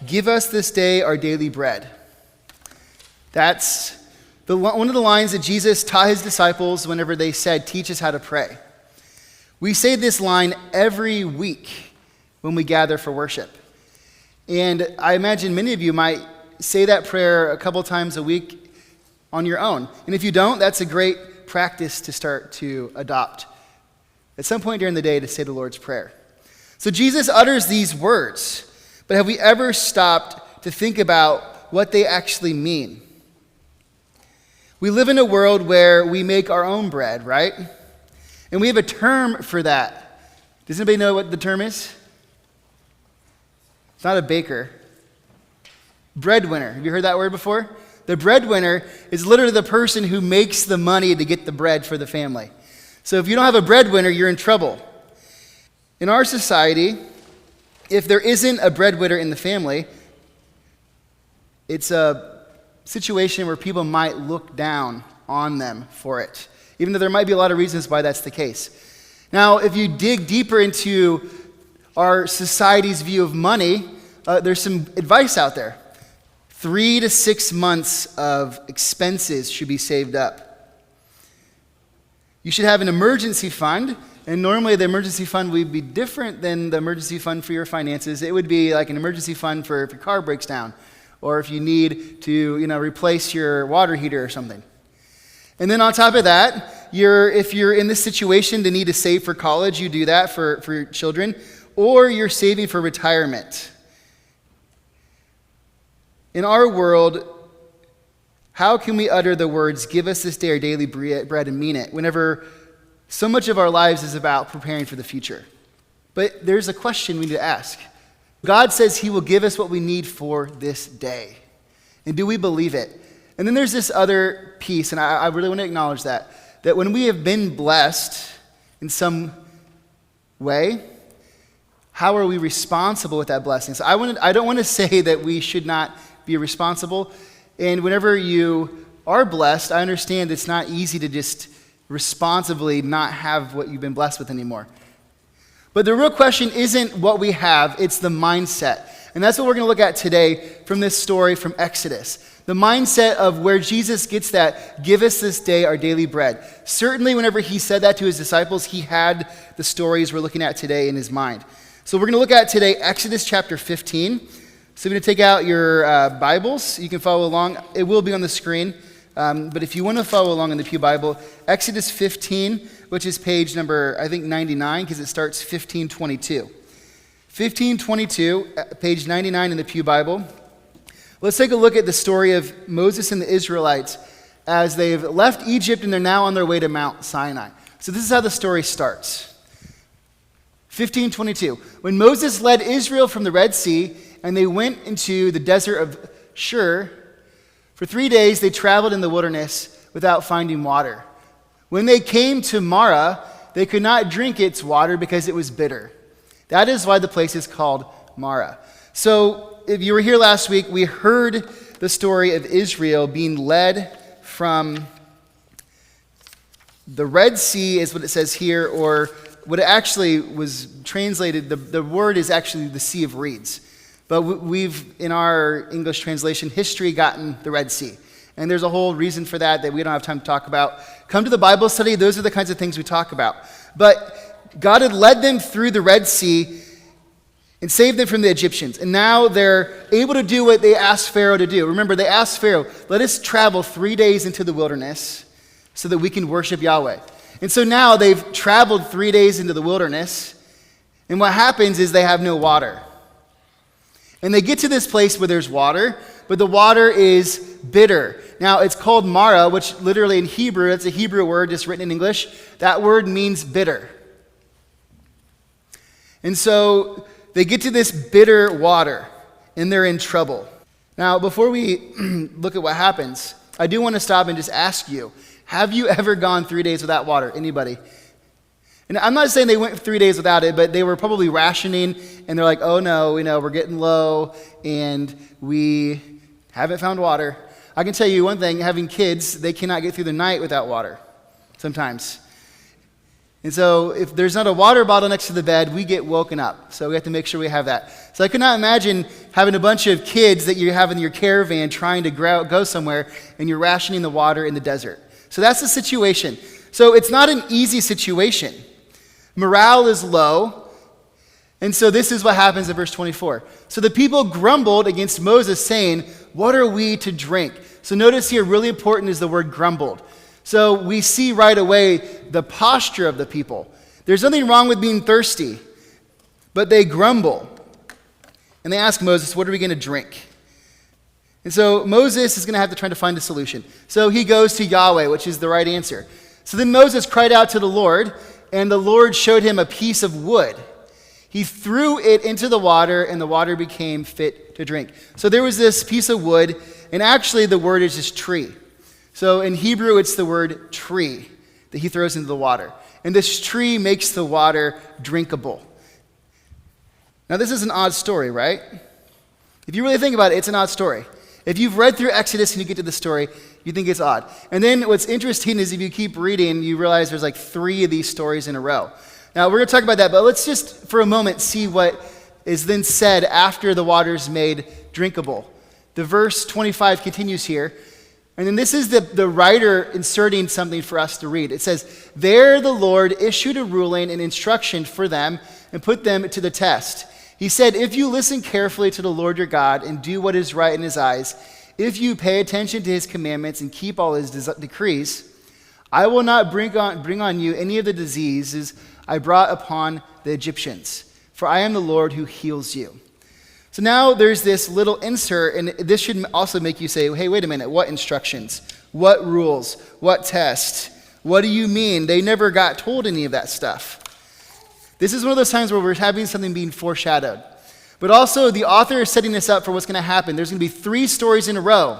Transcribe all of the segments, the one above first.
"Give us this day our daily bread." That's one of the lines that Jesus taught his disciples whenever they said, "Teach us how to pray." We say this line every week when we gather for worship. And I imagine many of you might say that prayer a couple times a week on your own. And if you don't, that's a great practice to start to adopt at some point during the day to say the Lord's Prayer. So Jesus utters these words, but have we ever stopped to think about what they actually mean? We live in a world where we make our own bread, right? And we have a term for that. Does anybody know what the term is? It's not a baker. Breadwinner. Have you heard that word before? The breadwinner is literally the person who makes the money to get the bread for the family. So if you don't have a breadwinner, you're in trouble. In our society, if there isn't a breadwinner in the family, it's a situation where people might look down on them for it, even though there might be a lot of reasons why that's the case. Now, if you dig deeper into our society's view of money, there's some advice out there. 3 to 6 months of expenses should be saved up. You should have an emergency fund, and normally the emergency fund would be different than the emergency fund for your finances. It would be like an emergency fund for if your car breaks down, or if you need to, replace your water heater or something. And then on top of that, if you're in this situation to need to save for college, you do that for your children, or you're saving for retirement. In our world, how can we utter the words, "Give us this day our daily bread," and mean it, whenever so much of our lives is about preparing for the future? But there's a question we need to ask. God says he will give us what we need for this day. And do we believe it? And then there's this other piece, and I really want to acknowledge that when we have been blessed in some way, how are we responsible with that blessing? So I don't want to say that we should not be responsible. And whenever you are blessed, I understand it's not easy to just responsibly not have what you've been blessed with anymore. But the real question isn't what we have, it's the mindset. And that's what we're going to look at today from this story from Exodus. The mindset of where Jesus gets that, "Give us this day our daily bread." Certainly whenever he said that to his disciples, he had the stories we're looking at today in his mind. So we're going to look at today Exodus chapter 15. So you're going to take out your Bibles. You can follow along. It will be on the screen. But if you want to follow along in the Pew Bible, Exodus 15, which is page number, I think, 99, because it starts 1522. 1522, page 99 in the Pew Bible. Let's take a look at the story of Moses and the Israelites as they've left Egypt and they're now on their way to Mount Sinai. So this is how the story starts. 1522, when Moses led Israel from the Red Sea and they went into the desert of Shur, for 3 days they traveled in the wilderness without finding water. When they came to Marah, they could not drink its water because it was bitter. That is why the place is called Marah. So if you were here last week, we heard the story of Israel being led from the Red Sea, is what it says here, or what it actually was translated, the word is actually the Sea of Reeds. But we've, in our English translation, history, gotten the Red Sea. And there's a whole reason for that we don't have time to talk about. Come to the Bible study, those are the kinds of things we talk about. But God had led them through the Red Sea and saved them from the Egyptians. And now they're able to do what they asked Pharaoh to do. Remember, they asked Pharaoh, "Let us travel 3 days into the wilderness so that we can worship Yahweh." And so now they've traveled 3 days into the wilderness, and what happens is they have no water. And they get to this place where there's water, but the water is bitter. Now, it's called Marah, which literally in Hebrew, it's a Hebrew word just written in English. That word means bitter. And so they get to this bitter water, and they're in trouble. Now, before we look at what happens, I do want to stop and just ask you, have you ever gone 3 days without water? Anybody? And I'm not saying they went 3 days without it, but they were probably rationing, and they're like, "Oh no, we're getting low, and we haven't found water." I can tell you one thing, having kids, they cannot get through the night without water, sometimes. And so if there's not a water bottle next to the bed, we get woken up. So we have to make sure we have that. So I could not imagine having a bunch of kids that you have in your caravan trying to go somewhere, and you're rationing the water in the desert. So that's the situation. So it's not an easy situation. Morale is low. And so this is what happens in verse 24. So the people grumbled against Moses, saying, "What are we to drink?" So notice here, really important is the word grumbled. So we see right away the posture of the people. There's nothing wrong with being thirsty, but they grumble. And they ask Moses, "What are we going to drink?" And so Moses is going to have to try to find a solution. So he goes to Yahweh, which is the right answer. So then Moses cried out to the Lord, and the Lord showed him a piece of wood. He threw it into the water, and the water became fit to drink. So there was this piece of wood, and actually the word is just tree. So in Hebrew, it's the word tree that he throws into the water. And this tree makes the water drinkable. Now, this is an odd story, right? If you really think about it, it's an odd story. If you've read through Exodus and you get to the story, you think it's odd. And then what's interesting is if you keep reading, you realize there's like 3 of these stories in a row. Now, we're going to talk about that, but let's just for a moment see what is then said after the water's made drinkable. The verse 25 continues here. And then this is the writer inserting something for us to read. It says, "There the Lord issued a ruling and instruction for them and put them to the test. He said, if you listen carefully to the Lord your God and do what is right in his eyes, if you pay attention to his commandments and keep all his decrees, I will not bring on you any of the diseases I brought upon the Egyptians, for I am the Lord who heals you." So now there's this little insert, and this should also make you say, hey, wait a minute, what instructions? What rules? What tests? What do you mean? They never got told any of that stuff. This is one of those times where we're having something being foreshadowed. But also, the author is setting this up for what's going to happen. There's going to be 3 stories in a row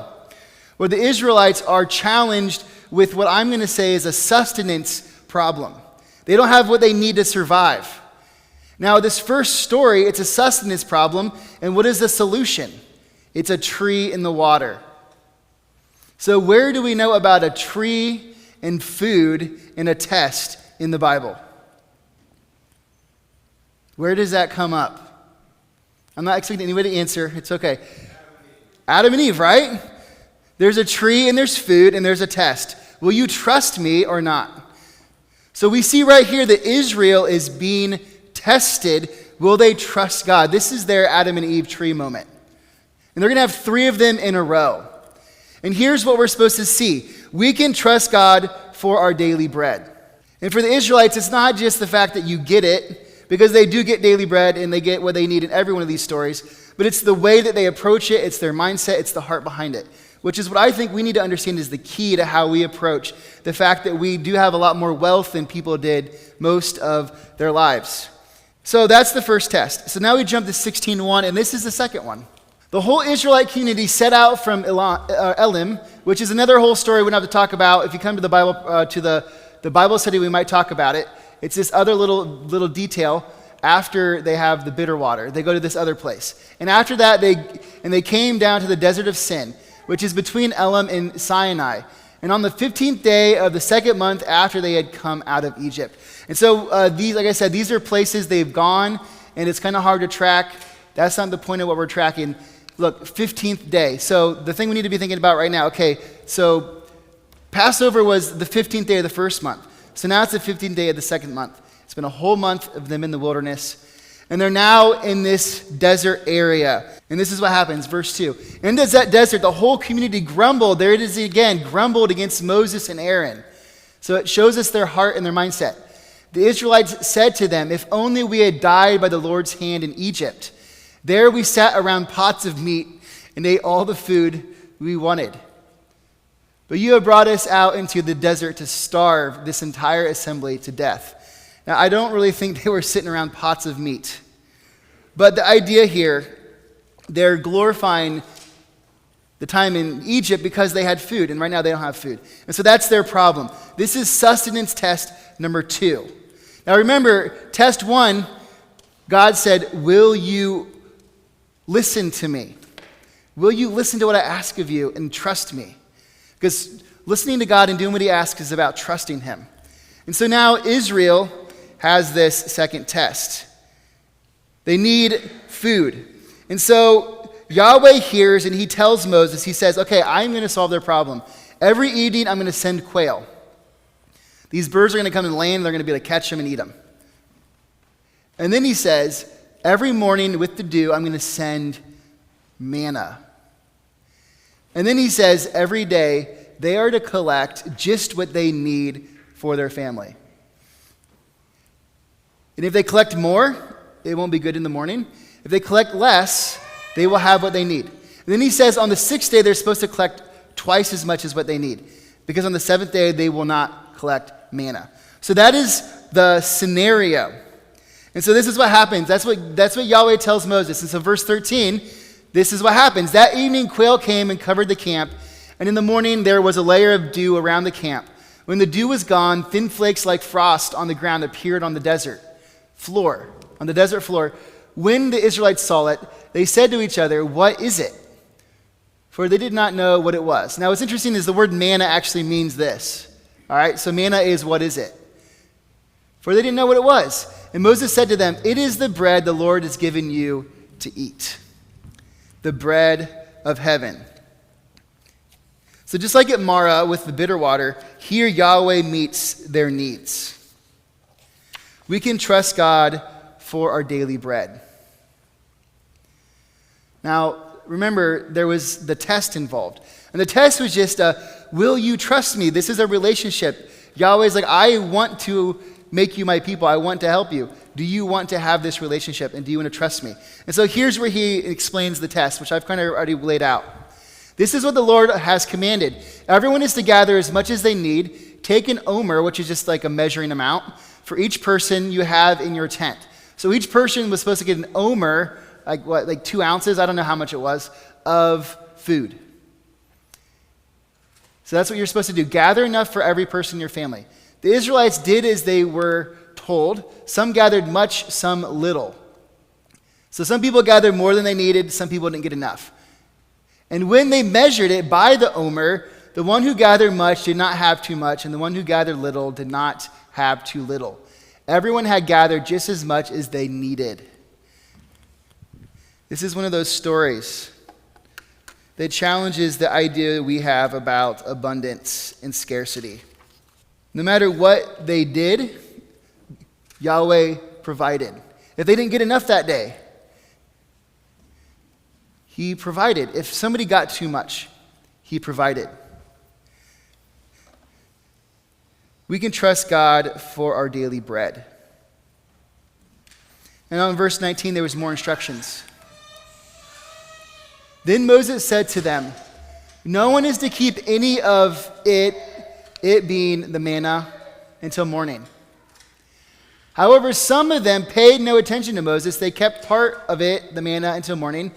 where the Israelites are challenged with what I'm going to say is a sustenance problem. They don't have what they need to survive. Now, this first story, it's a sustenance problem, and what is the solution? It's a tree in the water. So where do we know about a tree and food and a test in the Bible? Where does that come up? I'm not expecting anybody to answer. It's okay. Adam and Eve, right? There's a tree and there's food and there's a test. Will you trust me or not? So we see right here that Israel is being tested. Will they trust God? This is their Adam and Eve tree moment. And they're going to have 3 of them in a row. And here's what we're supposed to see. We can trust God for our daily bread. And for the Israelites, it's not just the fact that you get it, because they do get daily bread and they get what they need in every one of these stories, but it's the way that they approach it, it's their mindset, it's the heart behind it, which is what I think we need to understand is the key to how we approach the fact that we do have a lot more wealth than people did most of their lives. So that's the first test. So now we jump to 16:1, and this is the second one. The whole Israelite community set out from Elim, which is another whole story we don't have to talk about. If you come to the Bible the Bible study, we might talk about it. It's this other little detail after they have the bitter water. They go to this other place. And after that, they came down to the desert of Sin, which is between Elim and Sinai. And on the 15th day of the 2nd month after they had come out of Egypt. And so these, like I said, these are places they've gone, and it's kind of hard to track. That's not the point of what we're tracking. Look, 15th day. So the thing we need to be thinking about right now, okay, so Passover was the 15th day of the first month. So now it's the 15th day of the 2nd month. It's been a whole month of them in the wilderness. And they're now in this desert area. And this is what happens, verse 2. In this desert, the whole community grumbled. There it is again, grumbled against Moses and Aaron. So it shows us their heart and their mindset. The Israelites said to them, if only we had died by the Lord's hand in Egypt. There we sat around pots of meat and ate all the food we wanted. But you have brought us out into the desert to starve this entire assembly to death. Now, I don't really think they were sitting around pots of meat. But the idea here, they're glorifying the time in Egypt because they had food, and right now they don't have food. And so that's their problem. This is sustenance test number 2. Now remember, test 1, God said, will you listen to me? Will you listen to what I ask of you and trust me? Because listening to God and doing what he asks is about trusting him. And so now Israel has this second test. They need food. And so Yahweh hears and he tells Moses, he says, okay, I'm going to solve their problem. Every evening I'm going to send quail. These birds are going to come and land, they're going to be able to catch them and eat them. And then he says, every morning with the dew, I'm going to send manna. And then he says, every day they are to collect just what they need for their family. And if they collect more, it won't be good in the morning. If they collect less, they will have what they need. And then he says on the sixth day, they're supposed to collect twice as much as what they need. Because on the seventh day, they will not collect manna. So that is the scenario. And so this is what happens. That's what Yahweh tells Moses. And so verse 13, this is what happens. That evening quail came and covered the camp, and in the morning there was a layer of dew around the camp. When the dew was gone, thin flakes like frost on the ground appeared on the desert floor. When the Israelites saw it, they said to each other, "What is it?" For they did not know what it was. Now what's interesting is the word manna actually means this. All right, so manna is what is it? For they didn't know what it was. And Moses said to them, "It is the bread the Lord has given you to eat, the bread of heaven." So just like at Marah with the bitter water, here Yahweh meets their needs. We can trust God for our daily bread. Now, remember, there was the test involved. And the test was just, will you trust me? This is a relationship. Yahweh's like, I want to make you my people. I want to help you. Do you want to have this relationship? And do you want to trust me? And so here's where he explains the test, which I've kind of already laid out. This is what the Lord has commanded. Everyone is to gather as much as they need. Take an omer, which is just like a measuring amount, for each person you have in your tent. So each person was supposed to get an omer, like 2 ounces, I don't know how much it was, of food. So that's what you're supposed to do. Gather enough for every person in your family. The Israelites did as they were told. Some gathered much, some little. So some people gathered more than they needed, some people didn't get enough. And when they measured it by the omer, the one who gathered much did not have too much, and the one who gathered little did not have too little. Everyone had gathered just as much as they needed. This is one of those stories that challenges the idea we have about abundance and scarcity. No matter what they did, Yahweh provided. If they didn't get enough that day, he provided. If somebody got too much, he provided. We can trust God for our daily bread. And on verse 19, there was more instructions. Then Moses said to them, "No one is to keep any of it being the manna, until morning." However, some of them paid no attention to Moses. They kept part of it, the manna, until morning,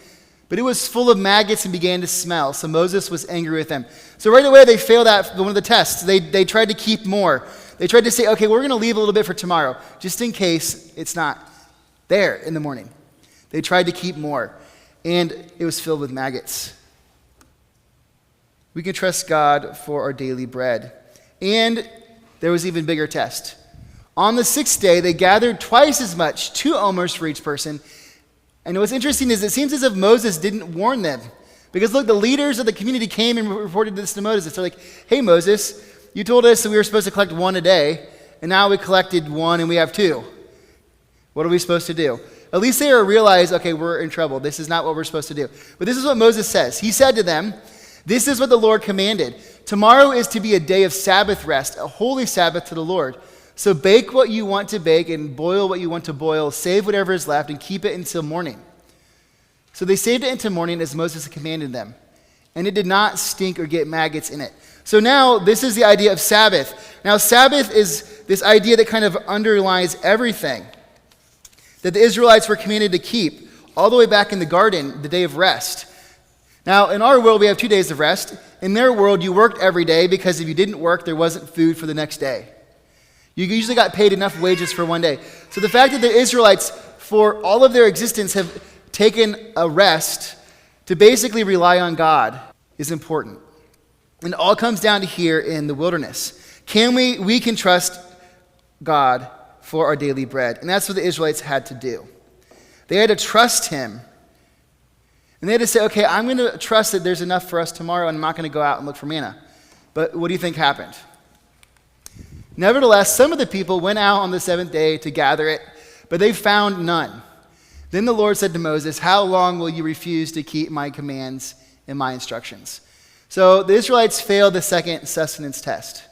but it was full of maggots and began to smell. So Moses was angry with them. So right away, they failed at one of the tests. They tried to keep more. They tried to say, okay, we're going to leave a little bit for tomorrow, just in case it's not there in the morning. They tried to keep more, and it was filled with maggots. We can trust God for our daily bread. And there was even bigger test. On the sixth day, they gathered twice as much, 2 omers for each person. And what's interesting is it seems as if Moses didn't warn them. Because look, the leaders of the community came and reported this to Moses. They're like, "Hey, Moses, you told us that we were supposed to collect 1 a day, and now we collected 1 and we have 2. What are we supposed to do?" At least they realize, okay, we're in trouble. This is not what we're supposed to do. But this is what Moses says. He said to them, "This is what the Lord commanded. Tomorrow is to be a day of Sabbath rest, a holy Sabbath to the Lord. So bake what you want to bake and boil what you want to boil. Save whatever is left and keep it until morning." So they saved it until morning as Moses had commanded them. And it did not stink or get maggots in it. So now this is the idea of Sabbath. Now Sabbath is this idea that kind of underlies everything that the Israelites were commanded to keep all the way back in the garden, the day of rest. Now in our world we have 2 days of rest. In their world you worked every day because if you didn't work there wasn't food for the next day. You usually got paid enough wages for 1 day. So the fact that the Israelites for all of their existence have taken a rest to basically rely on God is important. And it all comes down to here in the wilderness. We can trust God for our daily bread. And that's what the Israelites had to do. They had to trust him. And they had to say, okay, I'm going to trust that there's enough for us tomorrow, and I'm not going to go out and look for manna. But what do you think happened? Nevertheless, some of the people went out on the seventh day to gather it, but they found none. Then the Lord said to Moses, how long will you refuse to keep my commands and my instructions? So the Israelites failed the second sustenance test.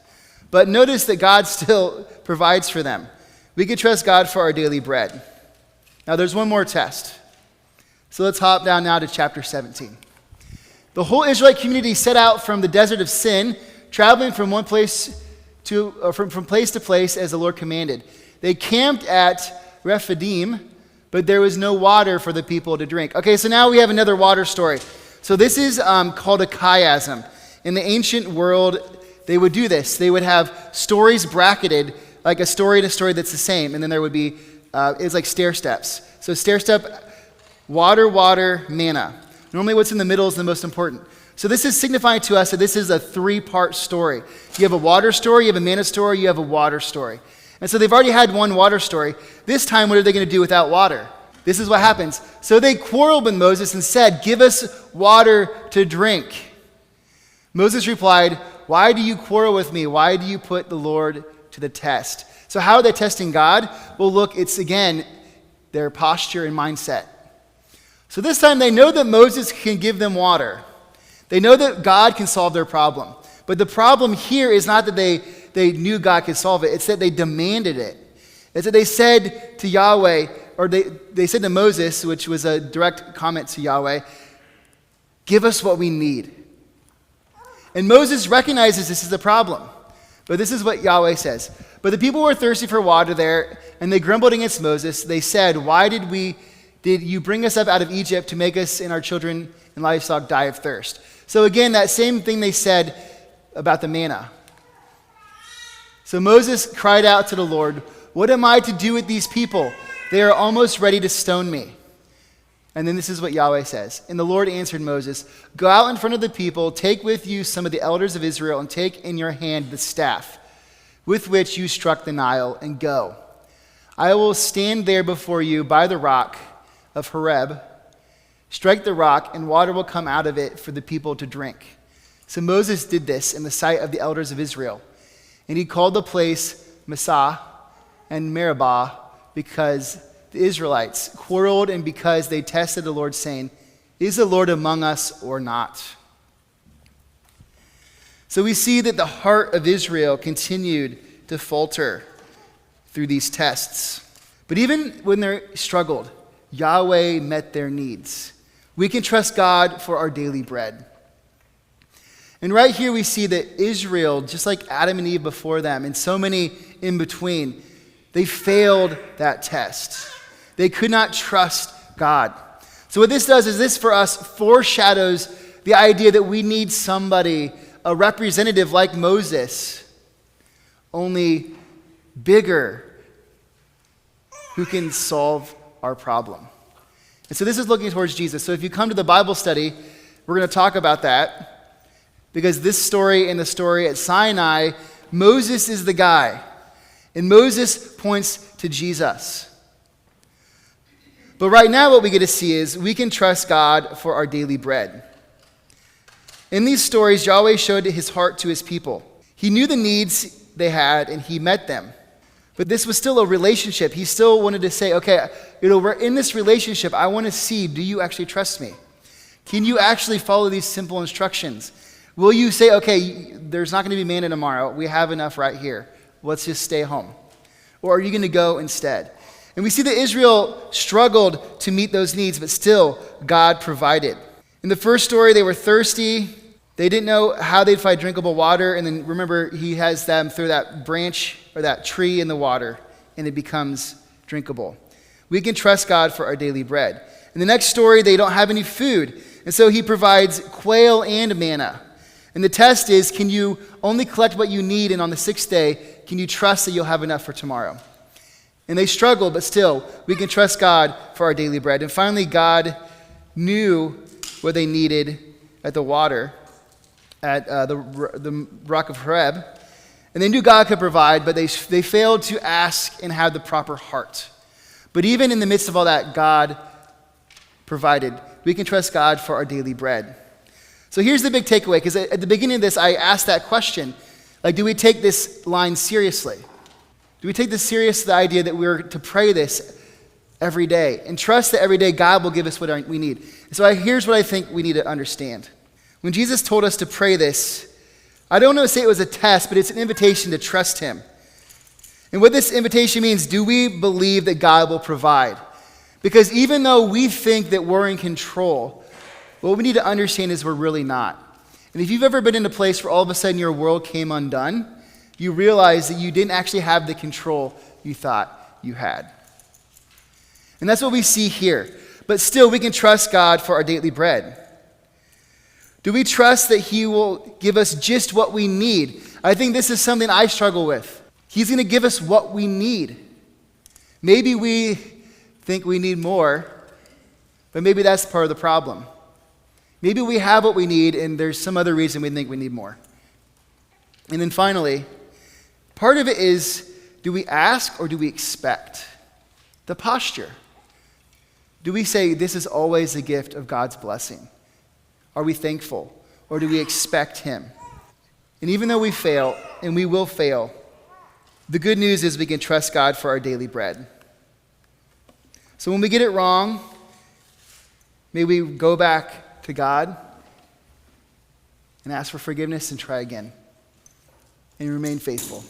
But notice that God still provides for them. We can trust God for our daily bread. Now there's one more test. So let's hop down now to chapter 17. The whole Israelite community set out from the desert of Sin, traveling from one place from place to place as the Lord commanded. They camped at Rephidim, but there was no water for the people to drink. Okay, so now we have another water story. So this is called a chiasm. In the ancient world, they would do this. They would have stories bracketed, like a story and a story that's the same, and then there would be, it's like stair steps. So stair step, water, water, manna. Normally what's in the middle is the most important. So this is signifying to us that this is a three-part story. You have a water story, you have a manna story, you have a water story. And so they've already had one water story. This time, what are they going to do without water? This is what happens. So they quarreled with Moses and said, give us water to drink. Moses replied, why do you quarrel with me? Why do you put the Lord to the test? So how are they testing God? Well, look, it's again their posture and mindset. So this time they know that Moses can give them water. They know that God can solve their problem. But the problem here is not that they knew God could solve it. It's that they demanded it. It's that they said to Yahweh, or they said to Moses, which was a direct comment to Yahweh, give us what we need. And Moses recognizes this is the problem. But this is what Yahweh says. But the people were thirsty for water there, and they grumbled against Moses. They said, why did you bring us up out of Egypt to make us and our children and livestock die of thirst? So again, that same thing they said about the manna. So Moses cried out to the Lord, what am I to do with these people? They are almost ready to stone me. And then this is what Yahweh says. And the Lord answered Moses, go out in front of the people, take with you some of the elders of Israel, and take in your hand the staff with which you struck the Nile, and go. I will stand there before you by the rock of Horeb. Strike the rock, and water will come out of it for the people to drink. So Moses did this in the sight of the elders of Israel. And he called the place Massah and Meribah, because the Israelites quarreled and because they tested the Lord, saying, is the Lord among us or not? So we see that the heart of Israel continued to falter through these tests. But even when they struggled, Yahweh met their needs. We can trust God for our daily bread. And right here we see that Israel, just like Adam and Eve before them, and so many in between, they failed that test. They could not trust God. So what this does is this for us foreshadows the idea that we need somebody, a representative like Moses, only bigger, who can solve our problem. And so this is looking towards Jesus. So if you come to the Bible study, we're going to talk about that, because this story and the story at Sinai, Moses is the guy. And Moses points to Jesus. But right now what we get to see is we can trust God for our daily bread. In these stories, Yahweh showed his heart to his people. He knew the needs they had, and he met them. But this was still a relationship. He still wanted to say, okay, we're in this relationship. I want to see, do you actually trust me? Can you actually follow these simple instructions? Will you say, okay, there's not going to be manna tomorrow. We have enough right here. Let's just stay home. Or are you going to go instead? And we see that Israel struggled to meet those needs, but still God provided. In the first story, they were thirsty. They didn't know how they'd find drinkable water. And then remember, he has them throw that branch or that tree in the water, and it becomes drinkable. We can trust God for our daily bread. In the next story, they don't have any food. And so he provides quail and manna. And the test is, can you only collect what you need, and on the sixth day, can you trust that you'll have enough for tomorrow? And they struggled, but still, we can trust God for our daily bread. And finally, God knew what they needed at the water, at the rock of Horeb. And they knew God could provide, but they failed to ask and have the proper heart. But even in the midst of all that, God provided. We can trust God for our daily bread. So here's the big takeaway, because at the beginning of this, I asked that question. Like, do we take this line seriously? Do we take this serious, the idea that we're to pray this every day and trust that every day God will give us what we need? So here's what I think we need to understand. When Jesus told us to pray this, I don't want to say it was a test, but it's an invitation to trust him. And what this invitation means, do we believe that God will provide? Because even though we think that we're in control, what we need to understand is we're really not. And if you've ever been in a place where all of a sudden your world came undone, you realize that you didn't actually have the control you thought you had. And that's what we see here. But still, we can trust God for our daily bread. Do we trust that he will give us just what we need? I think this is something I struggle with. He's going to give us what we need. Maybe we think we need more, but maybe that's part of the problem. Maybe we have what we need and there's some other reason we think we need more. And then finally, part of it is, do we ask or do we expect? The posture. Do we say, this is always the gift of God's blessing? Are we thankful? Or do we expect him? And even though we fail, and we will fail, the good news is we can trust God for our daily bread. So when we get it wrong, may we go back to God and ask for forgiveness and try again and remain faithful.